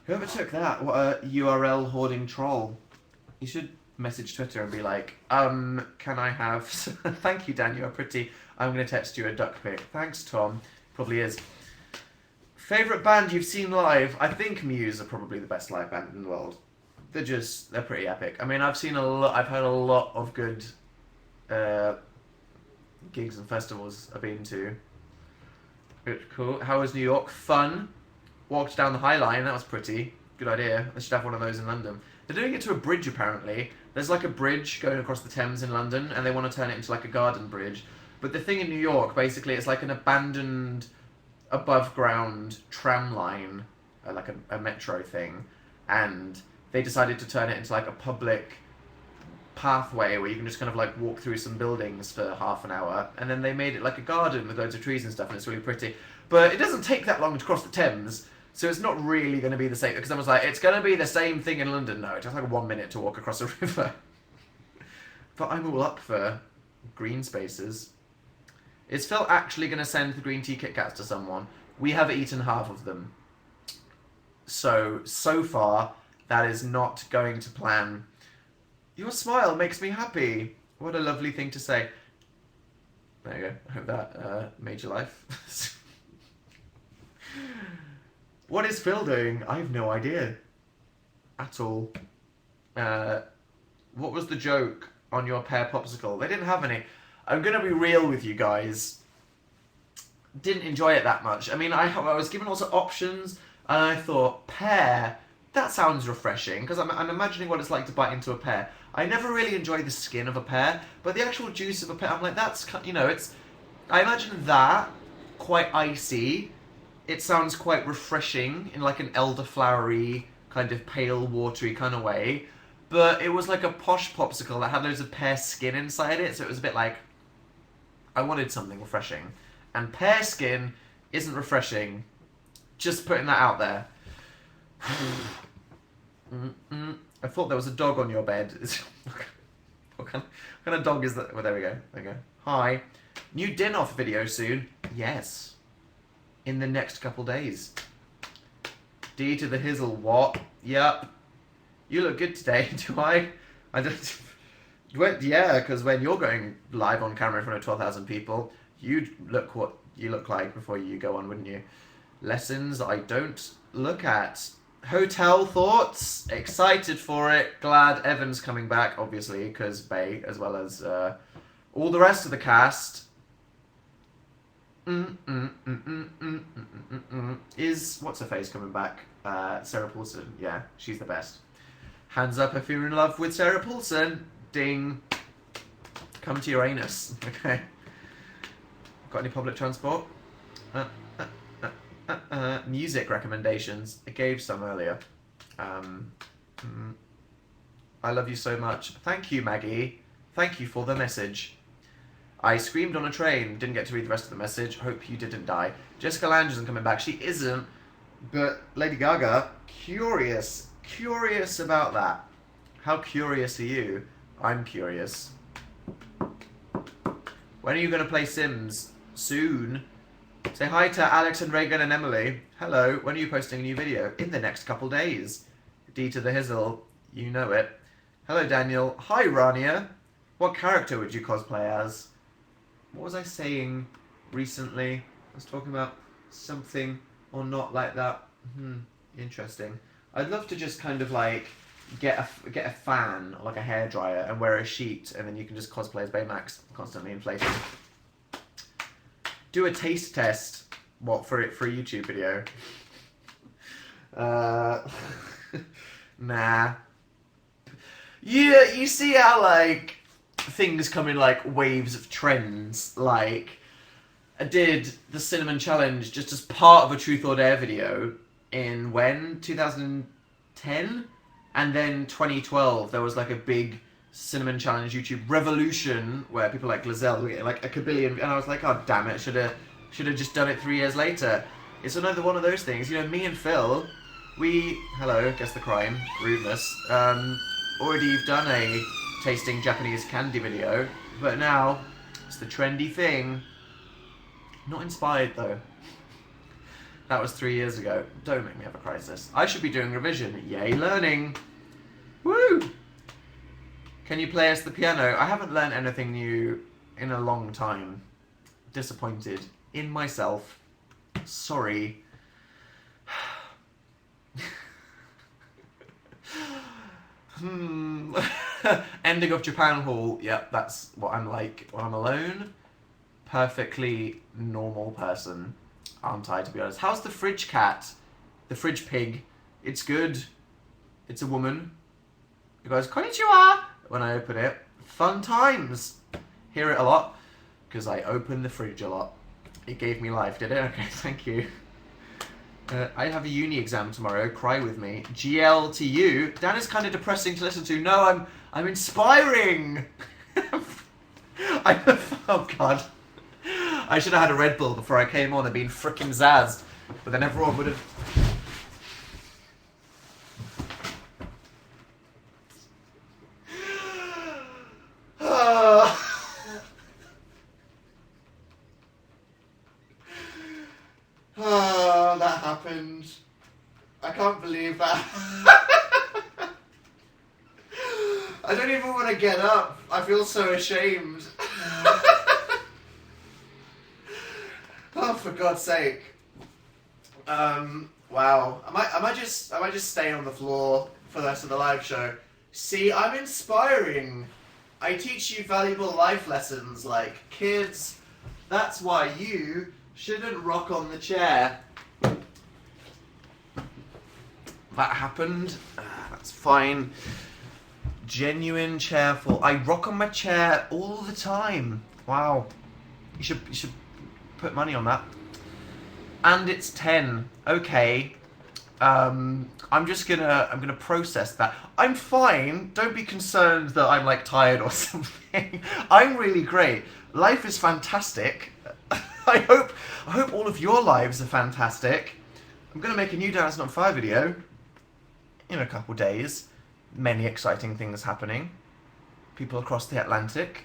Whoever took that? What a URL hoarding troll. You should message Twitter and be like, can I have... Thank you, Dan, you are pretty. I'm going to text you a duck pic. Thanks, Tom. Probably is. Favourite band you've seen live? I think Muse are probably the best live band in the world. They're pretty epic. I mean, I've heard a lot of good gigs and festivals I've been to. It's cool. How was New York? Fun. Walked down the High Line, that was pretty. Good idea. I should have one of those in London. They're doing it to a bridge, apparently. There's like a bridge going across the Thames in London, and they want to turn it into like a garden bridge. But the thing in New York, basically, it's like an abandoned, above-ground tram line, like a metro thing, and they decided to turn it into like a public pathway where you can just kind of like walk through some buildings for half an hour, and then they made it like a garden with loads of trees and stuff, and it's really pretty. But it doesn't take that long to cross the Thames, so it's not really going to be the same. Because I was like, it's going to be the same thing in London. No, it takes like 1 minute to walk across a river. But I'm all up for green spaces. Is Phil actually going to send the green tea Kit Kats to someone? We have eaten half of them. So far, that is not going to plan. Your smile makes me happy. What a lovely thing to say. There you go. I hope that made your life. What is Phil doing? I have no idea. At all. What was the joke on your pear popsicle? They didn't have any. I'm going to be real with you guys. Didn't enjoy it that much. I mean, I was given lots of options, and I thought, pear, that sounds refreshing, because I'm imagining what it's like to bite into a pear. I never really enjoy the skin of a pear, but the actual juice of a pear, I'm like, that's, you know, it's... I imagine that, quite icy. It sounds quite refreshing in like an elderflowery, kind of pale, watery kind of way. But it was like a posh popsicle that had loads of pear skin inside it, so it was a bit like... I wanted something refreshing. And pear skin isn't refreshing. Just putting that out there. I thought there was a dog on your bed. What kind of dog is that? Well, there we go. There we go. Hi. New din-off video soon. Yes. In the next couple days. D to the hizzle. What? Yep. You look good today. Do I? I don't... Well, yeah, because when you're going live on camera in front of 12,000 people, you'd look what you look like before you go on, wouldn't you? Lessons I don't look at. Hotel thoughts. Excited for it. Glad Evan's coming back, obviously, because Bay, as well as all the rest of the cast. Is what's-her-face coming back? Sarah Paulson. Yeah, she's the best. Hands up if you're in love with Sarah Paulson. Ding. Come to Uranus. Okay. Got any public transport? Music recommendations. I gave some earlier. I love you so much. Thank you, Maggie. Thank you for the message. I screamed on a train. Didn't get to read the rest of the message. Hope you didn't die. Jessica Lange isn't coming back. She isn't. But Lady Gaga, curious. Curious about that. How curious are you? I'm curious. When are you going to play Sims? Soon. Say hi to Alex and Reagan and Emily. Hello. When are you posting a new video? In the next couple days. D to the hizzle. You know it. Hello, Daniel. Hi, Rania. What character would you cosplay as? What was I saying recently? I was talking about something or not like that. Interesting. I'd love to just kind of like get a fan or like a hairdryer and wear a sheet, and then you can just cosplay as Baymax, constantly inflated. Do a taste test. What, for a YouTube video? Nah. Yeah, you see how like things come in like waves of trends. Like I did the cinnamon challenge just as part of a Truth or Dare video in when 2010, and then 2012 there was like a big cinnamon challenge YouTube revolution where people like Glazelle were getting like a kabillion, and I was like, oh damn it, should have just done it 3 years later. It's another one of those things, you know. Me and Phil, hello, guess the crime, rudeness, already done a tasting Japanese candy video, but now it's the trendy thing. Not inspired though. That was 3 years ago. Don't make me have a crisis. I should be doing revision. Yay, learning. Woo! Can you play us the piano? I haven't learned anything new in a long time. Disappointed in myself. Sorry. Ending of Japan Hall. Yep, that's what I'm like when I'm alone. Perfectly normal person, aren't I, to be honest? How's the fridge cat? The fridge pig? It's good. It's a woman. It goes, konnichiwa, when I open it. Fun times. Hear it a lot, because I open the fridge a lot. It gave me life, did it? Okay, thank you. I have a uni exam tomorrow. Cry with me. GL to you. Dan is kind of depressing to listen to. No, I'm inspiring. Oh god. I should have had a Red Bull before I came on and been frickin' zazzed. But then everyone would have... Oh, that happened. I can't believe that. I don't even want to get up. I feel so ashamed. Oh, for God's sake. Wow. I might just stay on the floor for the rest of the live show. See, I'm inspiring. I teach you valuable life lessons like, kids, that's why you shouldn't rock on the chair. That happened. That's fine. Genuine cheerful. I rock on my chair all the time. Wow. You should put money on that. And it's 10. Okay. I'm gonna process that. I'm fine. Don't be concerned that I'm like tired or something. I'm really great. Life is fantastic. I hope all of your lives are fantastic. I'm gonna make a new Dance Not Fire video in a couple days. Many exciting things happening. People across the Atlantic.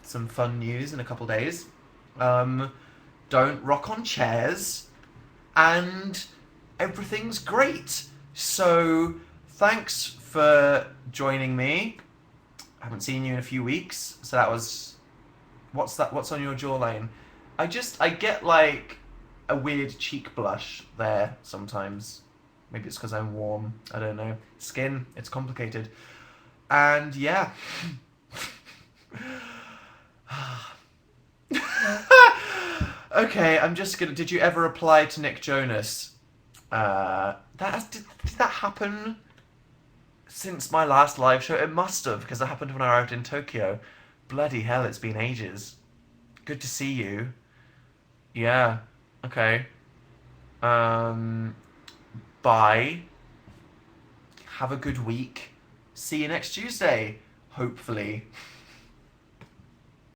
Some fun news in a couple days. Don't rock on chairs. And everything's great. So, thanks for joining me. I haven't seen you in a few weeks. So that was... What's that? What's on your jawline? I get like a weird cheek blush there sometimes. Maybe it's because I'm warm. I don't know. Skin, it's complicated. And yeah. Okay, I'm just gonna... Did you ever reply to Nick Jonas? Did that happen since my last live show? It must have, because it happened when I arrived in Tokyo. Bloody hell, it's been ages. Good to see you. Yeah. Okay. Bye. Have a good week. See you next Tuesday. Hopefully.